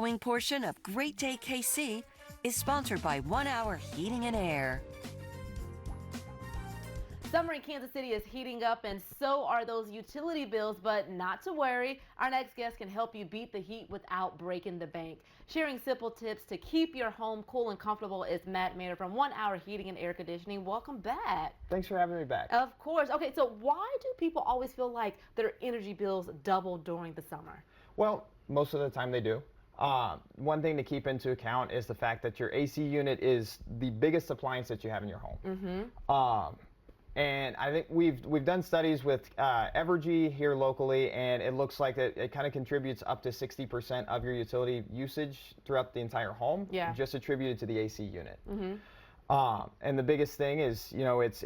following portion of Great Day KC is sponsored by 1 Hour Heating and Air. Summer in Kansas City is heating up, and so are those utility bills, but not to worry. Our next guest can help you beat the heat without breaking the bank. Sharing simple tips to keep your home cool and comfortable is Matt Mayer from 1 Hour Heating and Air Conditioning. Welcome back. Thanks for having me back. Of course. Okay, so why do people always feel like their energy bills double during the summer? Well, most of the time they do. One thing to keep into account is the fact that your AC unit is the biggest appliance that you have in your home. And I think we've done studies with Evergy here locally, and it looks like it kind of contributes up to 60% of your utility usage throughout the entire home, just attributed to the AC unit. And the biggest thing is, you know, it's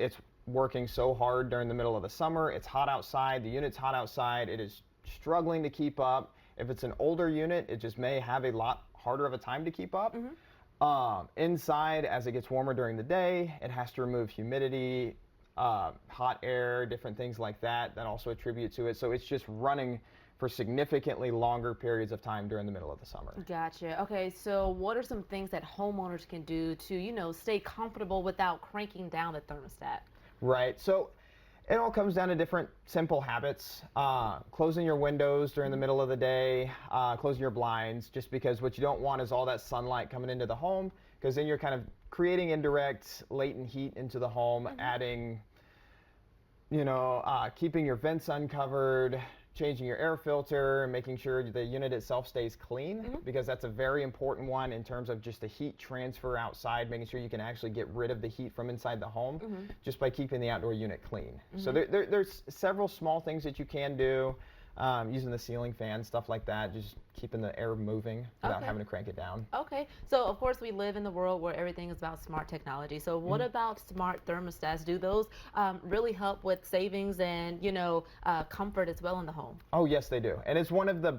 working so hard during the middle of the summer. It's hot outside. The unit's hot outside. It is struggling to keep up. If it's an older unit, it just may have a lot harder of a time to keep up. Inside, as it gets warmer during the day, it has to remove humidity, hot air, different things like that also attribute to it. So it's just running for significantly longer periods of time during the middle of the summer. Gotcha. Okay, so what are some things that homeowners can do to, you know, stay comfortable without cranking down the thermostat? Right. So it all comes down to different simple habits. Closing your windows during the middle of the day, closing your blinds, just because what you don't want is all that sunlight coming into the home, because then you're kind of creating indirect latent heat into the home, adding, you know, keeping your vents uncovered, changing your air filter, making sure the unit itself stays clean, because that's a very important one in terms of just the heat transfer outside, making sure you can actually get rid of the heat from inside the home just by keeping the outdoor unit clean. So there's several small things that you can do, using the ceiling fan, stuff like that, just keeping the air moving without having to crank it down. Okay, so of course we live in the world where everything is about smart technology. So what about smart thermostats? Do those really help with savings and, you know, comfort as well in the home? Oh yes, they do. And it's one of the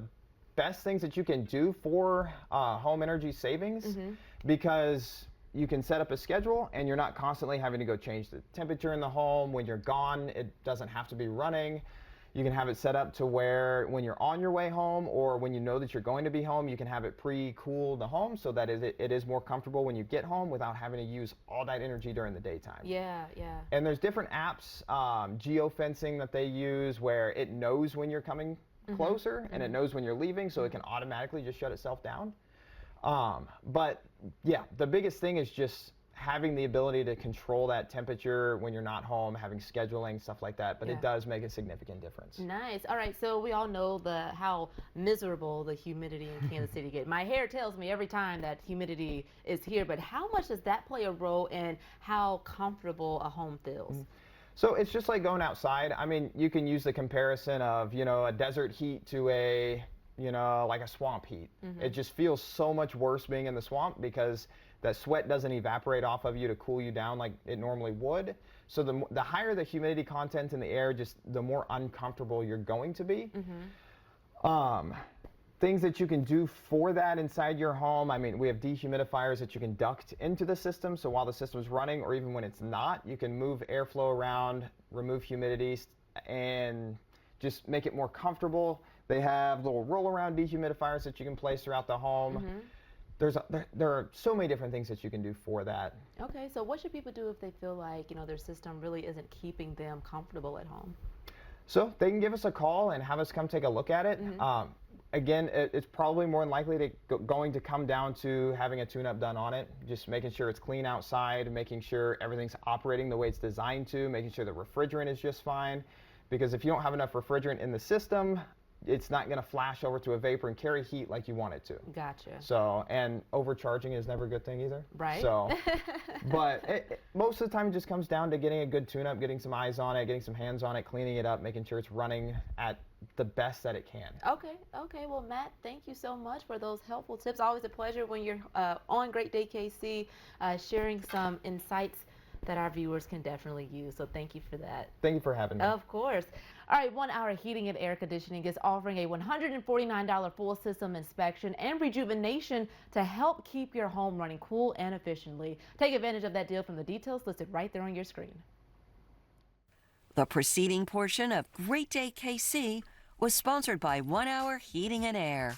best things that you can do for home energy savings, because you can set up a schedule and you're not constantly having to go change the temperature in the home. When you're gone, it doesn't have to be running. You can have it set up to where when you're on your way home, or when you know that you're going to be home, you can have it pre-cool the home so that it is more comfortable when you get home without having to use all that energy during the daytime. Yeah. And there's different apps, geofencing that they use, where it knows when you're coming closer and it knows when you're leaving, so it can automatically just shut itself down. But yeah, the biggest thing is just having the ability to control that temperature when you're not home, having scheduling, stuff like that, but it does make a significant difference. Nice. All right, so we all know how miserable the humidity in Kansas City gets. My hair tells me every time that humidity is here, but how much does that play a role in how comfortable a home feels? So it's just like going outside. I mean, you can use the comparison of, you know, a desert heat to a, you know, like a swamp heat. It just feels so much worse being in the swamp, because that sweat doesn't evaporate off of you to cool you down like it normally would. So the higher the humidity content in the air, just the more uncomfortable you're going to be. Things that you can do for that inside your home, I mean, we have dehumidifiers that you can duct into the system, so while the system's running, or even when it's not, you can move airflow around, remove humidity, and just make it more comfortable. They have little roll-around dehumidifiers that you can place throughout the home. There are so many different things that you can do for that. Okay, so what should people do if they feel like, you know, their system really isn't keeping them comfortable at home? So they can give us a call and have us come take a look at it. Again, it's probably more than likely going to come down to having a tune-up done on it, just making sure it's clean outside, making sure everything's operating the way it's designed to, making sure the refrigerant is just fine. Because if you don't have enough refrigerant in the system, it's not going to flash over to a vapor and carry heat like you want it to. Gotcha. So, and overcharging is never a good thing either. Right. So, but most of the time it just comes down to getting a good tune-up, getting some eyes on it, getting some hands on it, cleaning it up, making sure it's running at the best that it can. Okay. Well, Matt, thank you so much for those helpful tips. Always a pleasure when you're on Great Day KC, sharing some insights that our viewers can definitely use. So thank you for that. Thank you for having me. Of course. All right, 1 Hour Heating and Air Conditioning is offering a $149 full system inspection and rejuvenation to help keep your home running cool and efficiently. Take advantage of that deal from the details listed right there on your screen. The preceding portion of Great Day KC was sponsored by 1 Hour Heating and Air.